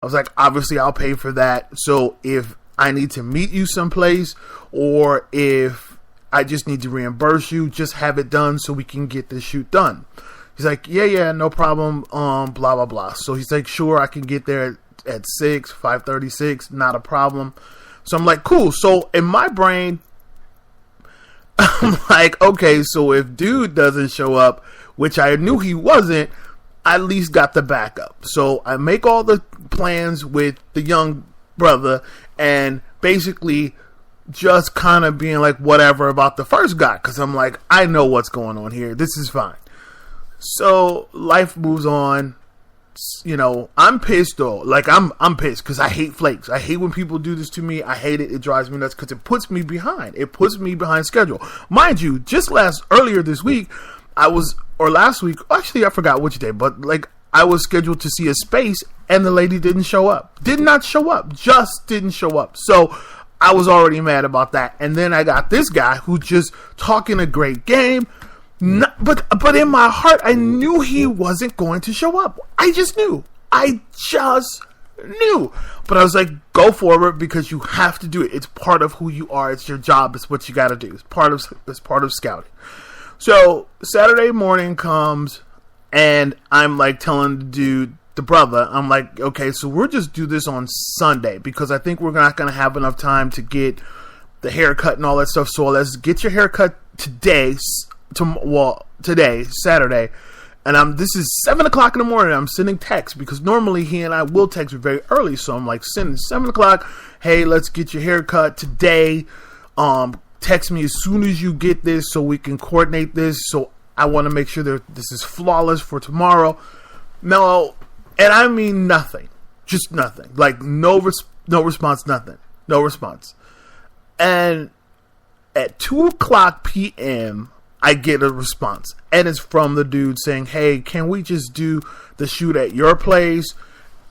I was like, obviously I'll pay for that. So if I need to meet you someplace, or if I just need to reimburse you, just have it done so we can get this shoot done. He's like, yeah, no problem, blah, blah, blah. So he's like, sure, I can get there at 5:36, not a problem. So I'm like, cool. So in my brain, I'm like, okay, so if dude doesn't show up, which I knew he wasn't, I at least got the backup. So I make all the plans with the young brother and basically just kind of being like whatever about the first guy, because I'm like, I know what's going on here. This is fine. So life moves on. You know, I'm pissed though. Like I'm pissed because I hate flakes. I hate when people do this to me. I hate it. It drives me nuts because it puts me behind. It puts me behind schedule. Mind you, just earlier this week, last week, actually I forgot which day, but like I was scheduled to see a space and the lady didn't show up. Did not show up. Just didn't show up. So I was already mad about that. And then I got this guy who just talking a great game. But in my heart, I knew he wasn't going to show up. I just knew. But I was like, go forward because you have to do it. It's part of who you are. It's your job. It's what you got to do. It's part of scouting. So Saturday morning comes, and I'm like telling the brother, I'm like, okay, so we'll just do this on Sunday because I think we're not going to have enough time to get the haircut and all that stuff. So let's get your haircut today, Saturday. And this is 7 o'clock in the morning. I'm sending texts because normally he and I will text very early. So I'm like sending 7 o'clock. Hey, let's get your haircut today. Text me as soon as you get this so we can coordinate this. So I want to make sure that this is flawless for tomorrow. No, and I mean nothing. Just nothing. Like no response, nothing. No response. And at 2 o'clock p.m., I get a response. And it's from the dude saying, hey, can we just do the shoot at your place?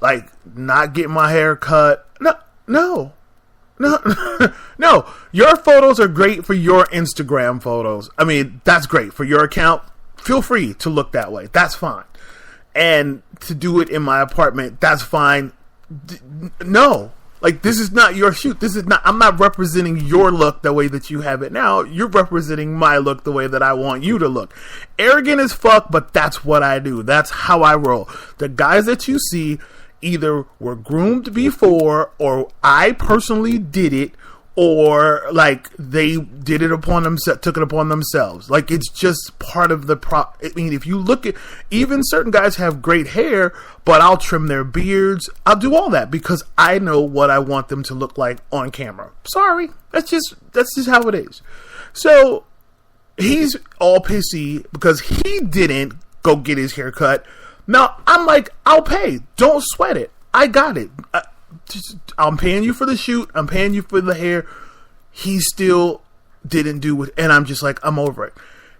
Like, not get my hair cut. No. No. Your photos are great for your Instagram photos. I mean, that's great. For your account, feel free to look that way. That's fine. And to do it in my apartment, that's fine. No. Like, this is not your shoot. I'm not representing your look the way that you have it now. You're representing my look the way that I want you to look. Arrogant as fuck, but that's what I do. That's how I roll. The guys that you see either were groomed before, or I personally did it, or like they did it upon themselves, took it upon themselves. Like, it's just part of the I mean, if you look at, even certain guys have great hair, but I'll trim their beards. I'll do all that because I know what I want them to look like on camera. Sorry, that's just how it is. So he's all pissy because he didn't go get his hair cut. Now I'm like, I'll pay. Don't sweat it. I got it. I'm paying you for the shoot. I'm paying you for the hair. He still didn't do it. And I'm just like, I'm over it.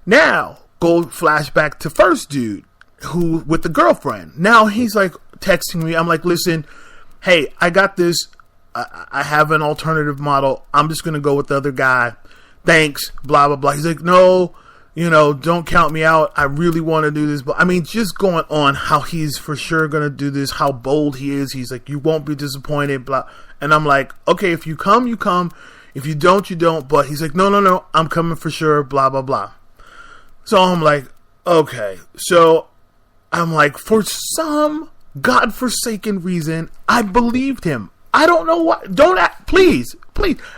Now, go flashback to first dude who with the girlfriend. Now he's like texting me. I'm like, listen, hey, I got this. I have an alternative model. I'm just going to go with the other guy. Thanks. Blah, blah, blah. He's like, no, don't count me out. I really want to do this. But I mean, just going on how he's for sure going to do this, how bold he is. He's like, you won't be disappointed. Blah. And I'm like, okay, if you come, you come. If you don't, you don't. But he's like, no, I'm coming for sure. Blah, blah, blah. So I'm like, okay. So I'm like, for some godforsaken reason, I believed him. I don't know why. Don't act, please.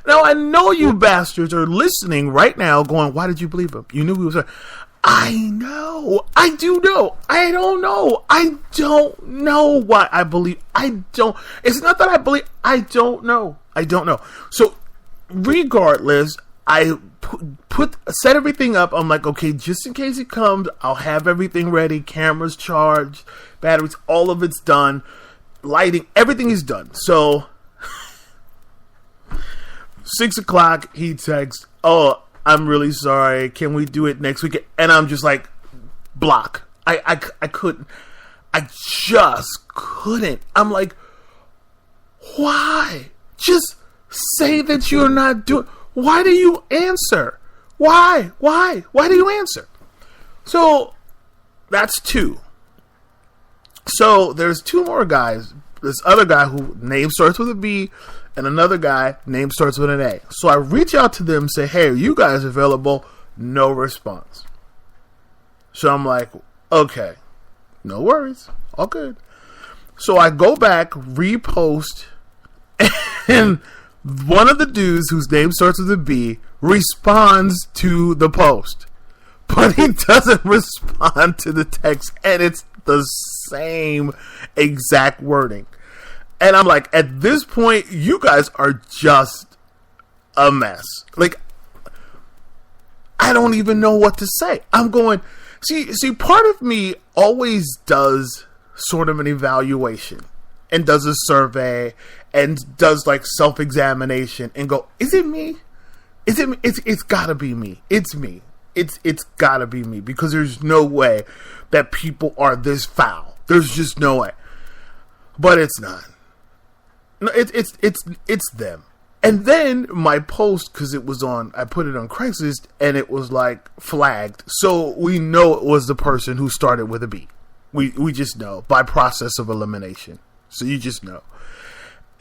Now, I know you bastards are listening right now going, why did you believe him? You knew he was right. I know. I do know. I don't know. I don't know why I believe. It's not that I believe. I don't know. So, regardless, I set everything up. I'm like, okay, just in case he comes, I'll have everything ready. Cameras charged, batteries, all of it's done. Lighting, everything is done. So 6 o'clock, he texts, oh, I'm really sorry. Can we do it next week? And I'm just like, block. I couldn't. I just couldn't. I'm like, why? Just say that you're not doing. Why do you answer? Why? Why do you answer? So that's two. So there's two more guys this other guy who name starts with a B, and another guy name starts with an A. So I reach out to them and say, hey, are you guys available? No response. So I'm like, okay, no worries, all good. So I go back, repost, and one of the dudes whose name starts with a B responds to the post, but he doesn't respond to the text, and it's the same exact wording. And I'm like, at this point, you guys are just a mess. Like, I don't even know what to say. I'm going, see, part of me always does sort of an evaluation and does a survey and does like self-examination and go, is it me? Is it me? It's gotta be me. It's me. It's gotta be me, because there's no way that people are this foul. There's just no way. But it's not. No, it's them. And then my post, because it was on, I put it on Craigslist, and it was like flagged. So we know it was the person who started with a B. We just know by process of elimination. So you just know.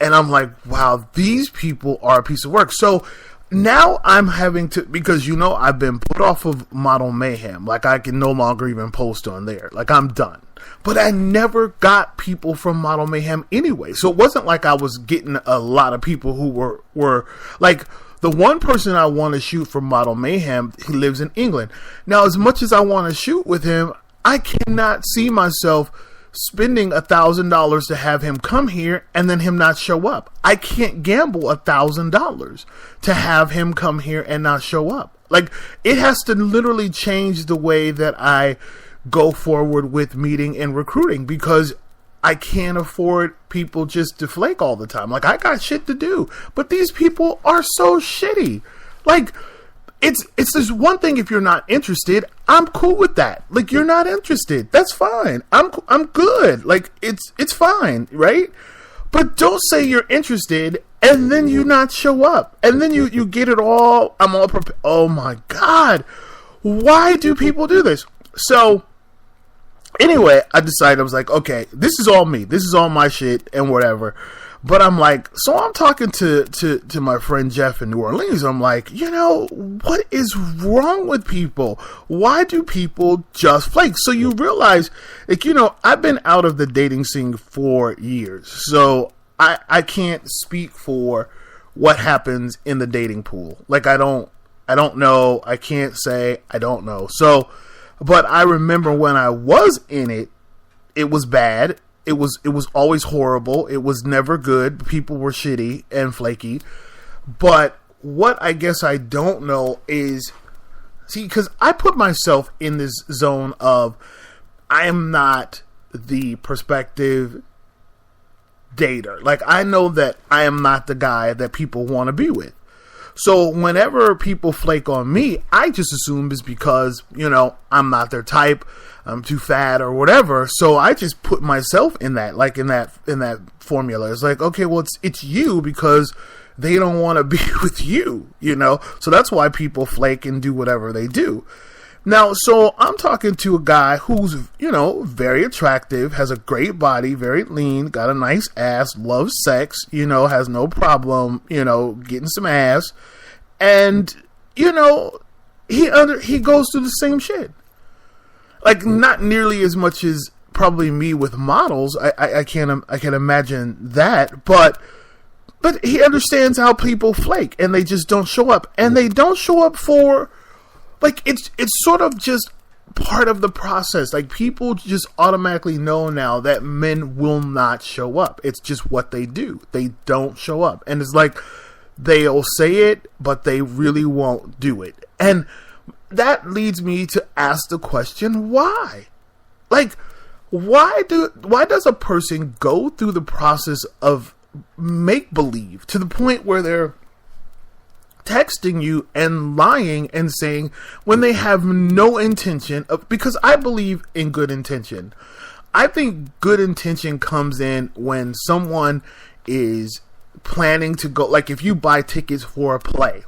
And I'm like, wow, these people are a piece of work. So now I'm having to, because I've been put off of Model Mayhem. Like, I can no longer even post on there. Like, I'm done. But I never got people from Model Mayhem anyway. So it wasn't like I was getting a lot of people who were like, the one person I want to shoot from Model Mayhem, he lives in England. Now, as much as I want to shoot with him, I cannot see myself spending $1,000 to have him come here and then him not show up. I can't gamble $1,000 to have him come here and not show up. Like, it has to literally change the way that I go forward with meeting and recruiting, because I can't afford people just to flake all the time. Like, I got shit to do, but these people are so shitty. Like, it's just one thing if you're not interested. I'm cool with that. Like, you're not interested. That's fine. I'm good. Like, it's fine, right? But don't say you're interested and then you not show up. And then you get it all. I'm all prepared. Oh my God. Why do people do this? So anyway, I decided, I was like, okay, this is all me. This is all my shit and whatever. But I'm like, so I'm talking to my friend Jeff in New Orleans. I'm like, what is wrong with people? Why do people just flake? So you realize, like, I've been out of the dating scene for years. So I can't speak for what happens in the dating pool. Like, I don't know. I can't say I don't know. So, but I remember when I was in it, it was bad. It was always horrible. It was never good. People were shitty and flaky. But what I guess I don't know is, see, because I put myself in this zone of, I am not the prospective dater. Like, I know that I am not the guy that people want to be with. So whenever people flake on me, I just assume it's because, I'm not their type, I'm too fat or whatever. So I just put myself in that, like in that formula. It's like, okay, well, it's you because they don't want to be with you, So that's why people flake and do whatever they do. Now, so I'm talking to a guy who's, very attractive, has a great body, very lean, got a nice ass, loves sex, has no problem, getting some ass. And, he goes through the same shit. Like, not nearly as much as probably me with models. I can't imagine that, but he understands how people flake and they just don't show up. And they don't show up for, like, it's sort of just part of the process. Like, people just automatically know now that men will not show up. It's just what they do. They don't show up. And it's like, they'll say it, but they really won't do it. And that leads me to ask the question, why? Like, why does a person go through the process of make-believe to the point where they're texting you and lying and saying when they have no intention of, because I believe in good intention. I think good intention comes in when someone is planning to go, like if you buy tickets for a play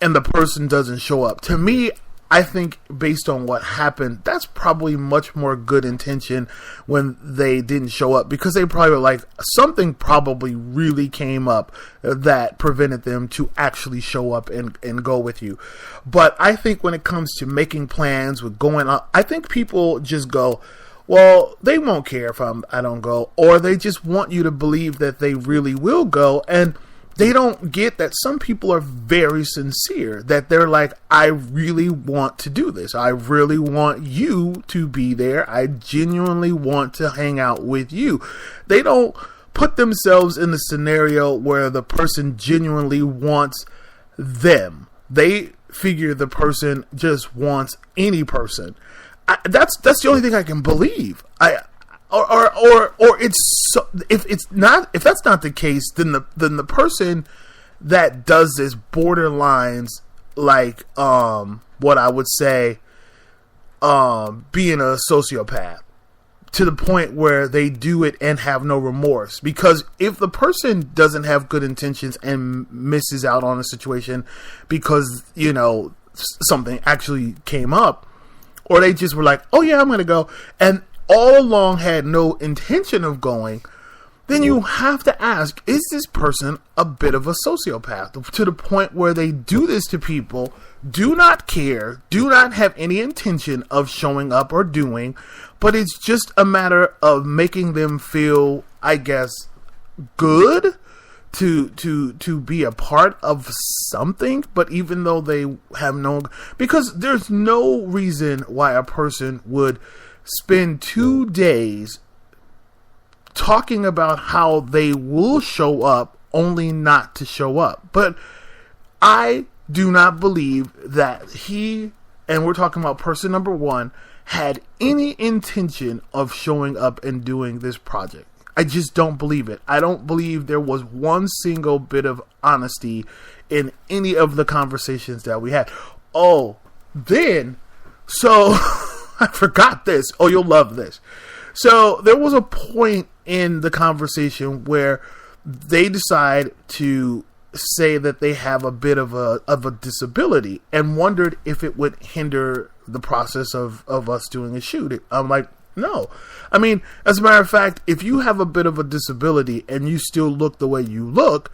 and the person doesn't show up. To me, I think based on what happened, that's probably much more good intention when they didn't show up, because they probably were like, something probably really came up that prevented them to actually show up and go with you. But I think when it comes to making plans with going up, I think people just go, well, they won't care if I don't go, or they just want you to believe that they really will go, and they don't get that some people are very sincere, that they're like, I really want to do this. I really want you to be there. I genuinely want to hang out with you. They don't put themselves in the scenario where the person genuinely wants them. They figure the person just wants any person. That's the only thing I can believe. Or it's so, if that's not the case, then the person that does this borderlines like what I would say being a sociopath, to the point where they do it and have no remorse. Because if the person doesn't have good intentions and misses out on a situation because, you know, something actually came up, or they just were like, oh yeah, I'm gonna go, and all along had no intention of going, then you have to ask, is this person a bit of a sociopath to the point where they do this to people, do not care, do not have any intention of showing up or doing, but it's just a matter of making them feel, I guess, good to be a part of something. But even though they have no, because there's no reason why a person would spend 2 days talking about how they will show up only not to show up. But I do not believe that he, and we're talking about person number one, had any intention of showing up and doing this project. I just don't believe it. I don't believe there was one single bit of honesty in any of the conversations that we had. Oh, then, so I forgot this. Oh, you'll love this. So there was a point in the conversation where they decide to say that they have a bit of a disability and wondered if it would hinder the process of us doing a shoot. I'm like, no. I mean, as a matter of fact, if you have a bit of a disability and you still look the way you look,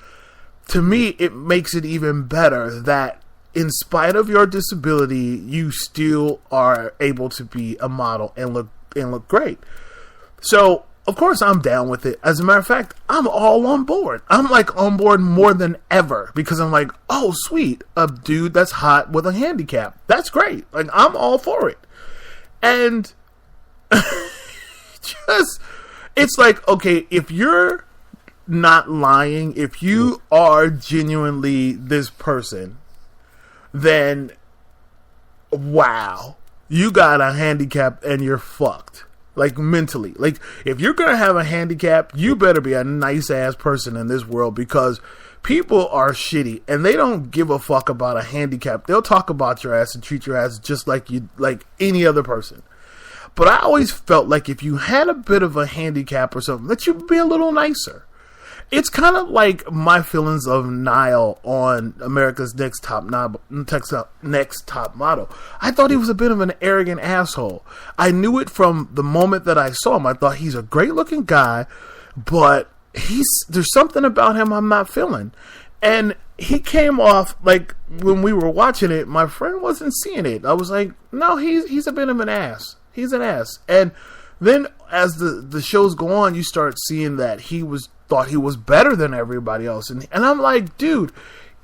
to me, it makes it even better that in spite of your disability, you still are able to be a model and look great. So, of course, I'm down with it. As a matter of fact, I'm all on board. I'm like on board more than ever, because I'm like, oh, sweet, a dude that's hot with a handicap. That's great. Like, I'm all for it. And just, it's like, okay, if you're not lying, if you are genuinely this person, then wow, you got a handicap and you're fucked. Like, mentally. Like, if you're gonna have a handicap, you better be a nice ass person in this world, because people are shitty and they don't give a fuck about a handicap. They'll talk about your ass and treat your ass just like you, like any other person. But I always felt like if you had a bit of a handicap or something, that you'd be a little nicer. It's kind of like my feelings of Niall on America's Next Top Model. I thought he was a bit of an arrogant asshole. I knew it from the moment that I saw him. I thought he's a great looking guy, but there's something about him I'm not feeling. And he came off like, when we were watching it, my friend wasn't seeing it. I was like, no, he's a bit of an ass. He's an ass. And then as the shows go on, you start seeing that thought he was better than everybody else. And I'm like, dude,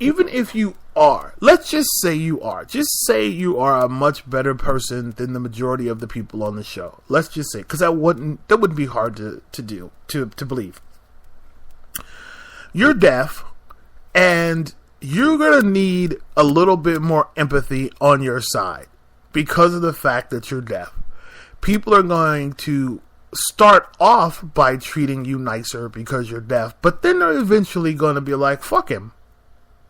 even if you are, let's just say you are a much better person than the majority of the people on the show. Let's just say, because that wouldn't be hard to believe. You're deaf, and you're going to need a little bit more empathy on your side because of the fact that you're deaf. People are going to start off by treating you nicer because you're deaf, but then they're eventually going to be like, fuck him,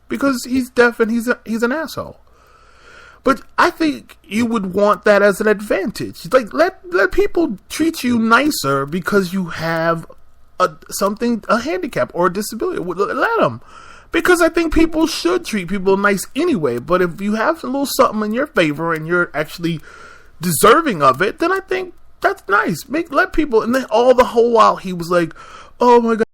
because he's deaf and he's an asshole. But I think you would want that as an advantage. Like, let people treat you nicer because you have a handicap or a disability. Let them. because I think people should treat people nice anyway. But if you have a little something in your favor and you're actually deserving of it, then I think that's nice. Let people, and then all the whole while he was like, oh my God,